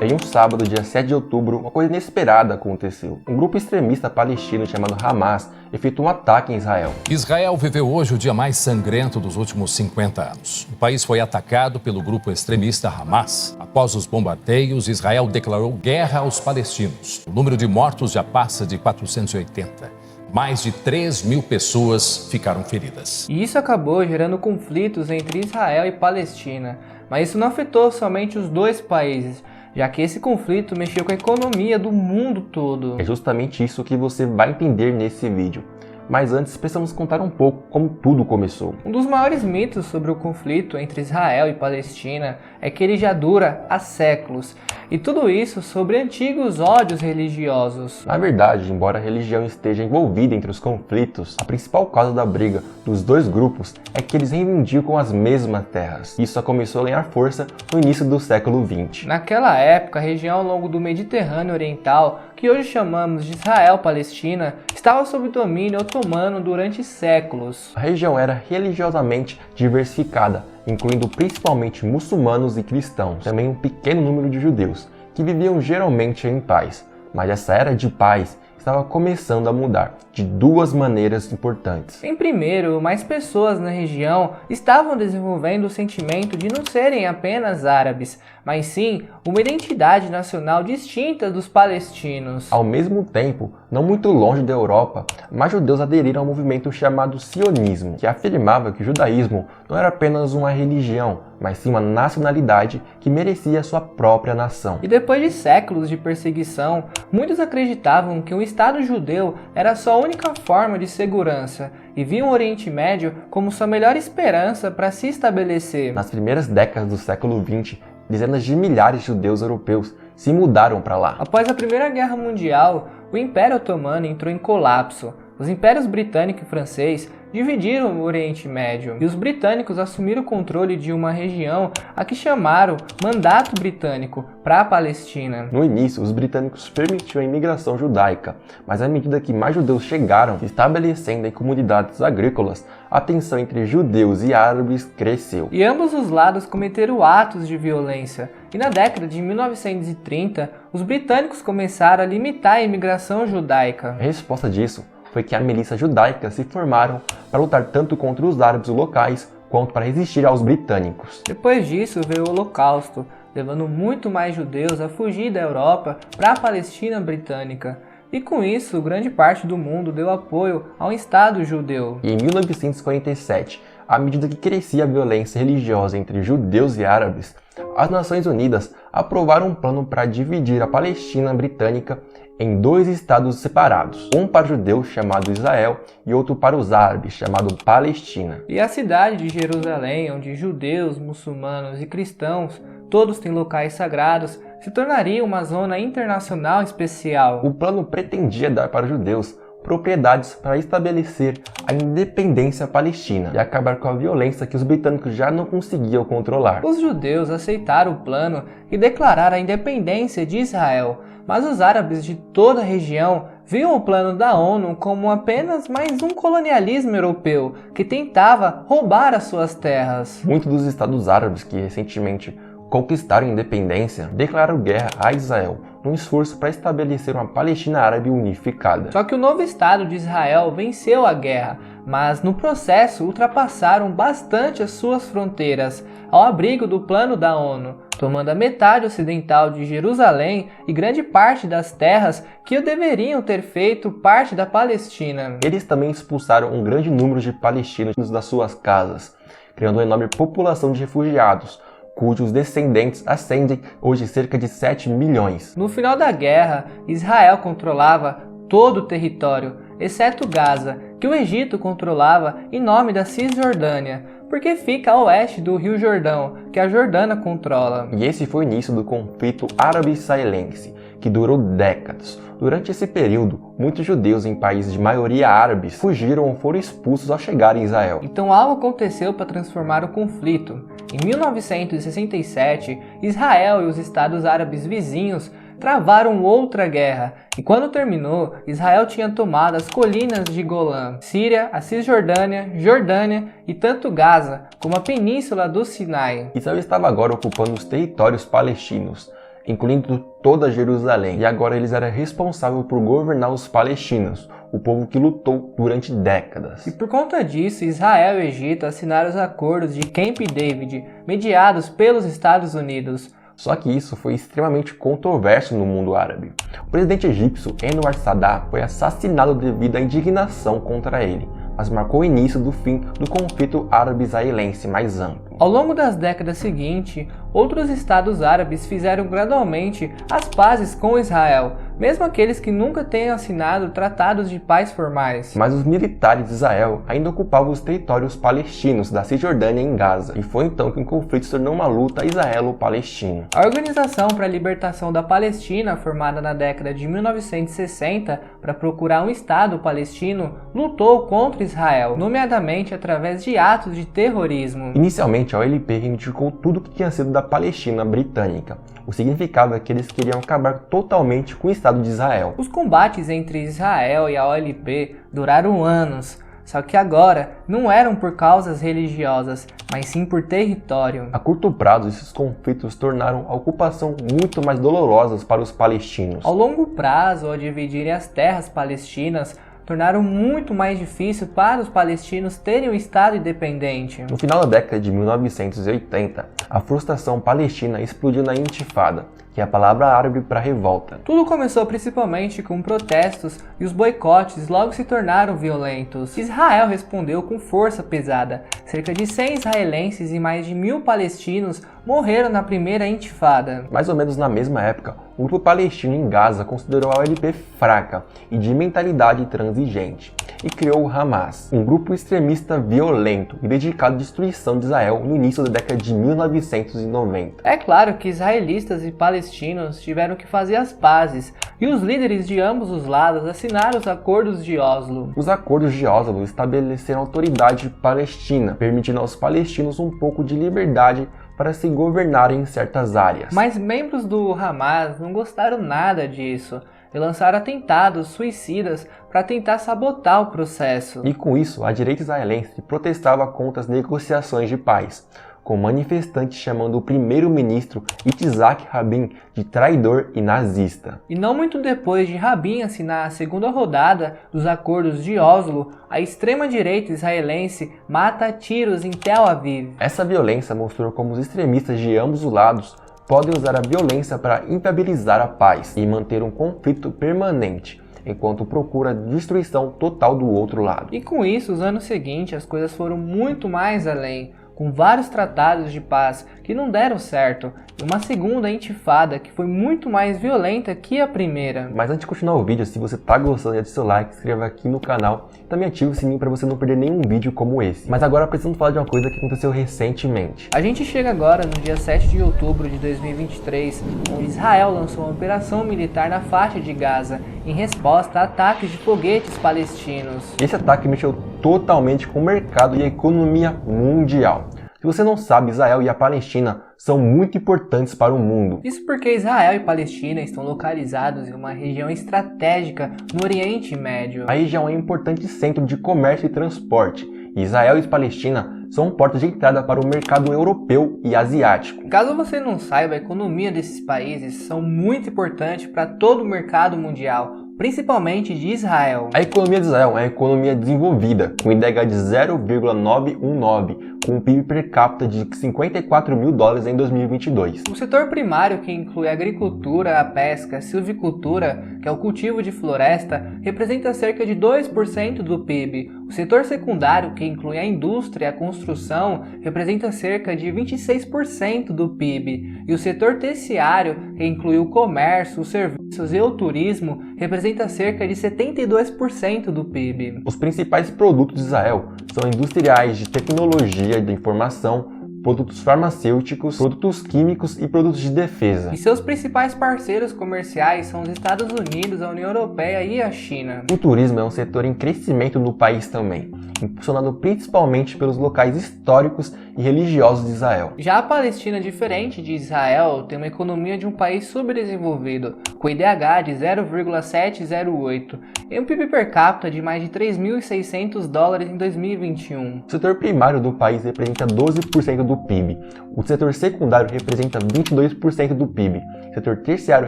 Em um sábado, dia 7 de outubro, uma coisa inesperada aconteceu. Um grupo extremista palestino chamado Hamas efetuou um ataque em Israel. Israel viveu hoje o dia mais sangrento dos últimos 50 anos. O país foi atacado pelo grupo extremista Hamas. Após os bombardeios, Israel declarou guerra aos palestinos. O número de mortos já passa de 480. Mais de 3.000 pessoas ficaram feridas. E isso acabou gerando conflitos entre Israel e Palestina. Mas isso não afetou somente os dois países, já que esse conflito mexeu com a economia do mundo todo. É justamente isso que você vai entender nesse vídeo. Mas antes, precisamos contar um pouco como tudo começou. Um dos maiores mitos sobre o conflito entre Israel e Palestina é que ele já dura há séculos. E tudo isso sobre antigos ódios religiosos. Na verdade, embora a religião esteja envolvida entre os conflitos, a principal causa da briga dos dois grupos é que eles reivindicam as mesmas terras. Isso começou a ganhar força no início do século XX. Naquela época, a região ao longo do Mediterrâneo Oriental, que hoje chamamos de Israel-Palestina, estava sob domínio otomano durante séculos. A região era religiosamente diversificada, incluindo principalmente muçulmanos e cristãos, também um pequeno número de judeus, que viviam geralmente em paz. Mas essa era de paz estava começando a mudar de duas maneiras importantes. Em primeiro, mais pessoas na região estavam desenvolvendo o sentimento de não serem apenas árabes, mas sim uma identidade nacional distinta dos palestinos. Ao mesmo tempo, não muito longe da Europa, mais judeus aderiram ao movimento chamado sionismo, que afirmava que o judaísmo não era apenas uma religião, mas sim uma nacionalidade que merecia sua própria nação. E depois de séculos de perseguição, muitos acreditavam que o Estado judeu era só a única forma de segurança e viam o Oriente Médio como sua melhor esperança para se estabelecer. Nas primeiras décadas do século XX, dezenas de milhares de judeus europeus se mudaram para lá. Após a Primeira Guerra Mundial, o Império Otomano entrou em colapso. Os impérios britânico e francês dividiram o Oriente Médio e os britânicos assumiram o controle de uma região a que chamaram Mandato Britânico para a Palestina. No início, os britânicos permitiam a imigração judaica, mas à medida que mais judeus chegaram, se estabelecendo em comunidades agrícolas, a tensão entre judeus e árabes cresceu. E ambos os lados cometeram atos de violência. E na década de 1930, os britânicos começaram a limitar a imigração judaica. A resposta disso foi que as milícias judaicas se formaram para lutar tanto contra os árabes locais quanto para resistir aos britânicos. Depois disso veio o Holocausto, levando muito mais judeus a fugir da Europa para a Palestina britânica. E com isso, grande parte do mundo deu apoio ao Estado judeu. E em 1947, à medida que crescia a violência religiosa entre judeus e árabes, as Nações Unidas aprovaram um plano para dividir a Palestina britânica em dois estados separados, um para os judeus, chamado Israel, e outro para os árabes, chamado Palestina. E a cidade de Jerusalém, onde judeus, muçulmanos e cristãos, todos têm locais sagrados, se tornaria uma zona internacional especial. O plano pretendia dar para os judeus propriedades para estabelecer a independência palestina e acabar com a violência que os britânicos já não conseguiam controlar. Os judeus aceitaram o plano e declararam a independência de Israel, mas os árabes de toda a região viam o plano da ONU como apenas mais um colonialismo europeu que tentava roubar as suas terras. Muitos dos estados árabes que recentemente conquistaram a independência declararam guerra a Israel, num esforço para estabelecer uma Palestina árabe unificada. Só que o novo Estado de Israel venceu a guerra, mas no processo ultrapassaram bastante as suas fronteiras, ao abrigo do plano da ONU, tomando a metade ocidental de Jerusalém e grande parte das terras que deveriam ter feito parte da Palestina. Eles também expulsaram um grande número de palestinos das suas casas, criando uma enorme população de refugiados, cujos descendentes ascendem hoje cerca de 7 milhões. No final da guerra, Israel controlava todo o território, exceto Gaza, que o Egito controlava em nome da Cisjordânia, porque fica a oeste do Rio Jordão, que a Jordânia controla. E esse foi o início do conflito árabe-israelense, que durou décadas. Durante esse período, muitos judeus em países de maioria árabes fugiram ou foram expulsos ao chegar em Israel. Então algo aconteceu para transformar o conflito. Em 1967, Israel e os estados árabes vizinhos travaram outra guerra, e quando terminou, Israel tinha tomado as colinas de Golã, Síria, a Cisjordânia, Jordânia e tanto Gaza como a península do Sinai. Israel estava agora ocupando os territórios palestinos. incluindo toda Jerusalém, e agora eles eram responsáveis por governar os palestinos, o povo que lutou durante décadas. E por conta disso, Israel e Egito assinaram os acordos de Camp David, mediados pelos Estados Unidos. Só que isso foi extremamente controverso no mundo árabe. O presidente egípcio Anwar Sadat foi assassinado devido à indignação contra ele, mas marcou o início do fim do conflito árabe-israelense mais amplo. Ao longo das décadas seguintes, outros estados árabes fizeram gradualmente as pazes com Israel, mesmo aqueles que nunca tenham assinado tratados de paz formais. Mas os militares de Israel ainda ocupavam os territórios palestinos da Cisjordânia em Gaza, e foi então que o conflito se tornou uma luta israelo-palestina. A Organização para a Libertação da Palestina, formada na década de 1960 para procurar um Estado palestino, lutou contra Israel, nomeadamente através de atos de terrorismo. Inicialmente, a OLP reivindicou tudo que tinha sido da Palestina britânica. O significado é que eles queriam acabar totalmente com o Estado de Israel. Os combates entre Israel e a OLP duraram anos, só que agora não eram por causas religiosas, mas sim por território. A curto prazo, esses conflitos tornaram a ocupação muito mais dolorosa para os palestinos. Ao longo prazo, ao dividirem as terras palestinas, tornaram muito mais difícil para os palestinos terem um Estado independente. No final da década de 1980, a frustração palestina explodiu na Intifada, que é a palavra árabe para revolta. Tudo começou principalmente com protestos e os boicotes logo se tornaram violentos. Israel respondeu com força pesada. Cerca de 100 israelenses e mais de 1000 palestinos morreram na primeira Intifada. Mais ou menos na mesma época, o grupo palestino em Gaza considerou a OLP fraca e de mentalidade transigente e criou o Hamas, um grupo extremista violento e dedicado à destruição de Israel no início da década de 1990. É claro que israelistas e palestinos tiveram que fazer as pazes, e os líderes de ambos os lados assinaram os Acordos de Oslo. Os Acordos de Oslo estabeleceram autoridade palestina, permitindo aos palestinos um pouco de liberdade para se governarem em certas áreas. Mas membros do Hamas não gostaram nada disso e lançaram atentados suicidas para tentar sabotar o processo. E com isso, a direita israelense protestava contra as negociações de paz, com manifestantes chamando o primeiro-ministro Yitzhak Rabin de traidor e nazista. E não muito depois de Rabin assinar a segunda rodada dos Acordos de Oslo, a extrema-direita israelense mata a tiros em Tel Aviv. Essa violência mostrou como os extremistas de ambos os lados podem usar a violência para inviabilizar a paz e manter um conflito permanente, enquanto procura a destruição total do outro lado. E com isso, os anos seguintes, as coisas foram muito mais além, com vários tratados de paz que não deram certo, e uma segunda intifada que foi muito mais violenta que a primeira. Mas antes de continuar o vídeo, se você tá gostando, deixa seu like, se inscreva aqui no canal e também ative o sininho para você não perder nenhum vídeo como esse. Mas agora precisamos falar de uma coisa que aconteceu recentemente. A gente chega agora no dia 7 de outubro de 2023, onde Israel lançou uma operação militar na faixa de Gaza, em resposta a ataques de foguetes palestinos. Esse ataque mexeu totalmente com o mercado e a economia mundial. Se você não sabe, Israel e a Palestina são muito importantes para o mundo. Isso porque Israel e Palestina estão localizados em uma região estratégica no Oriente Médio. A região é um importante centro de comércio e transporte, e Israel e Palestina são portas de entrada para o mercado europeu e asiático. Caso você não saiba, a economia desses países são muito importante para todo o mercado mundial, principalmente de Israel. A economia de Israel é uma economia desenvolvida, com IDH de 0,919, com um PIB per capita de $54 mil em 2022. O setor primário, que inclui a agricultura, a pesca, a silvicultura, que é o cultivo de floresta, representa cerca de 2% do PIB. O setor secundário, que inclui a indústria e a construção, representa cerca de 26% do PIB. E o setor terciário, que inclui o comércio, os serviços e o turismo, representa cerca de 72% do PIB. Os principais produtos de Israel são industriais de tecnologia de informação, produtos farmacêuticos, produtos químicos e produtos de defesa. E seus principais parceiros comerciais são os Estados Unidos, a União Europeia e a China. O turismo é um setor em crescimento no país também, impulsionado principalmente pelos locais históricos e religiosos de Israel. Já a Palestina, diferente de Israel, tem uma economia de um país subdesenvolvido, com IDH de 0,708 e um PIB per capita de mais de $3.600 em 2021. O setor primário do país representa 12% do PIB. O setor secundário representa 22% do PIB. O setor terciário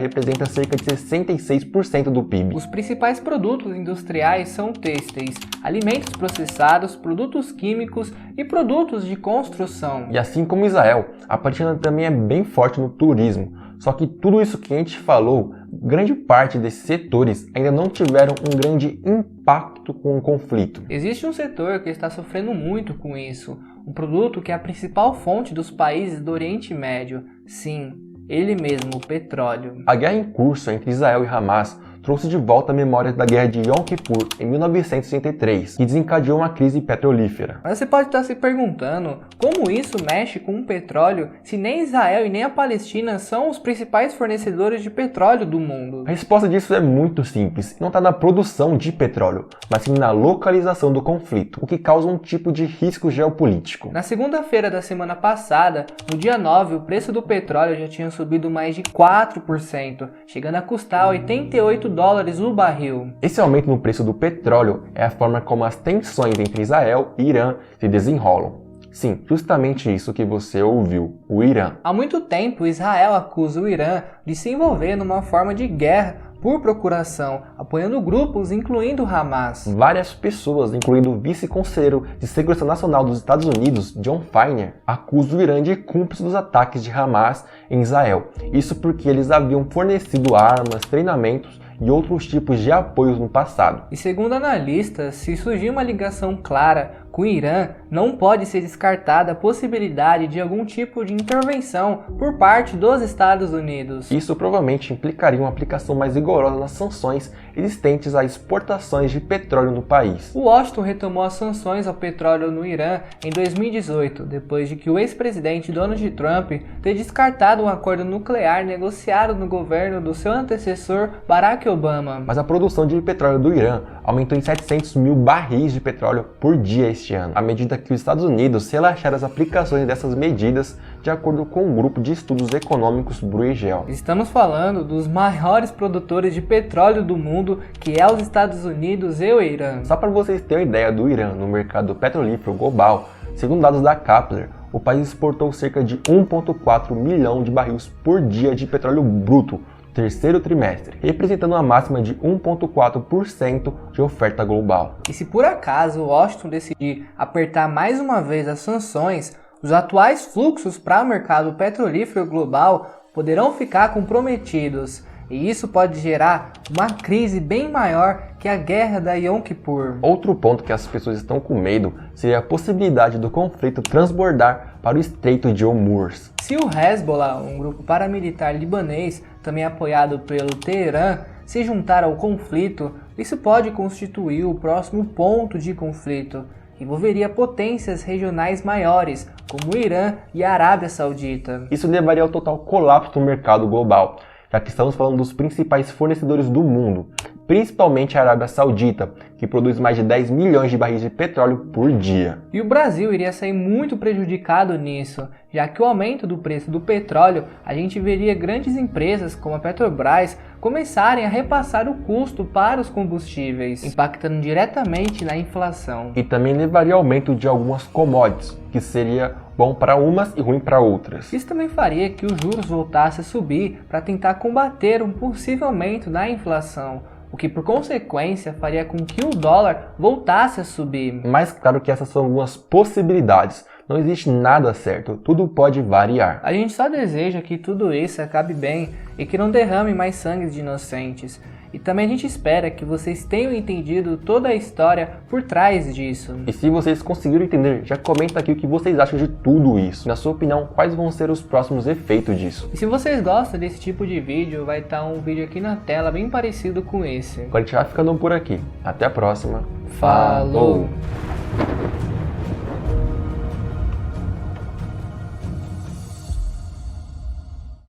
representa cerca de 66% do PIB. Os principais produtos industriais são têxteis, alimentos processados, produtos químicos e produtos de construção. E assim como Israel, a Palestina também é bem forte no turismo. Só que tudo isso que a gente falou, grande parte desses setores ainda não tiveram um grande impacto com o conflito. Existe um setor que está sofrendo muito com isso, um produto que é a principal fonte dos países do Oriente Médio. Sim, ele mesmo, o petróleo. A guerra em curso entre Israel e Hamas trouxe de volta a memória da guerra de Yom Kippur em 1963, que desencadeou uma crise petrolífera. Mas você pode estar se perguntando como isso mexe com o petróleo se nem Israel e nem a Palestina são os principais fornecedores de petróleo do mundo? A resposta disso é muito simples, não está na produção de petróleo, mas sim na localização do conflito, o que causa um tipo de risco geopolítico. Na segunda-feira da semana passada, no dia 9, o preço do petróleo já tinha subido mais de 4%, chegando a custar $88 o barril. Esse aumento no preço do petróleo é a forma como as tensões entre Israel e Irã se desenrolam. Sim, justamente isso que você ouviu, o Irã. Há muito tempo, Israel acusa o Irã de se envolver numa forma de guerra por procuração, apoiando grupos incluindo Hamas. Várias pessoas, incluindo o vice-conselheiro de Segurança Nacional dos Estados Unidos, John Feiner, acusam o Irã de cúmplice dos ataques de Hamas em Israel. Isso porque eles haviam fornecido armas, treinamentos e outros tipos de apoios no passado. E segundo analistas, se surgir uma ligação clara com o Irã, não pode ser descartada a possibilidade de algum tipo de intervenção por parte dos Estados Unidos. Isso provavelmente implicaria uma aplicação mais rigorosa nas sanções existentes a exportações de petróleo no país. O Washington retomou as sanções ao petróleo no Irã em 2018, depois de que o ex-presidente Donald Trump ter descartado um acordo nuclear negociado no governo do seu antecessor Barack Obama. Mas a produção de petróleo do Irã aumentou em 700 mil barris de petróleo por dia este ano, à medida que os Estados Unidos relaxaram as aplicações dessas medidas, de acordo com o grupo de estudos econômicos Bruegel. Estamos falando dos maiores produtores de petróleo do mundo, que é os Estados Unidos e o Irã. Só para vocês terem uma ideia do Irã no mercado petrolífero global, segundo dados da Kepler, o país exportou cerca de 1,4 milhão de barris por dia de petróleo bruto no terceiro trimestre, representando uma máxima de 1,4% de oferta global. E se por acaso Washington decidir apertar mais uma vez as sanções, os atuais fluxos para o mercado petrolífero global poderão ficar comprometidos. E isso pode gerar uma crise bem maior que a guerra da Yom Kippur. Outro ponto que as pessoas estão com medo seria a possibilidade do conflito transbordar para o Estreito de Hormuz. Se o Hezbollah, um grupo paramilitar libanês, também apoiado pelo Teherã, se juntar ao conflito, isso pode constituir o próximo ponto de conflito, que envolveria potências regionais maiores, como o Irã e a Arábia Saudita. Isso levaria ao total colapso do mercado global, já que estamos falando dos principais fornecedores do mundo, principalmente a Arábia Saudita, que produz mais de 10 milhões de barris de petróleo por dia. E o Brasil iria sair muito prejudicado nisso, já que o aumento do preço do petróleo, a gente veria grandes empresas como a Petrobras começarem a repassar o custo para os combustíveis, impactando diretamente na inflação. E também levaria ao aumento de algumas commodities, que seria bom para umas e ruim para outras. Isso também faria que os juros voltassem a subir para tentar combater um possível aumento da inflação, o que por consequência faria com que o dólar voltasse a subir. Mas claro que essas são algumas possibilidades, não existe nada certo, tudo pode variar. A gente só deseja que tudo isso acabe bem e que não derrame mais sangue de inocentes. E também a gente espera que vocês tenham entendido toda a história por trás disso. E se vocês conseguiram entender, já comenta aqui o que vocês acham de tudo isso. Na sua opinião, quais vão ser os próximos efeitos disso? E se vocês gostam desse tipo de vídeo, vai estar um vídeo aqui na tela bem parecido com esse. Agora a gente vai ficando por aqui. Até a próxima. Falou!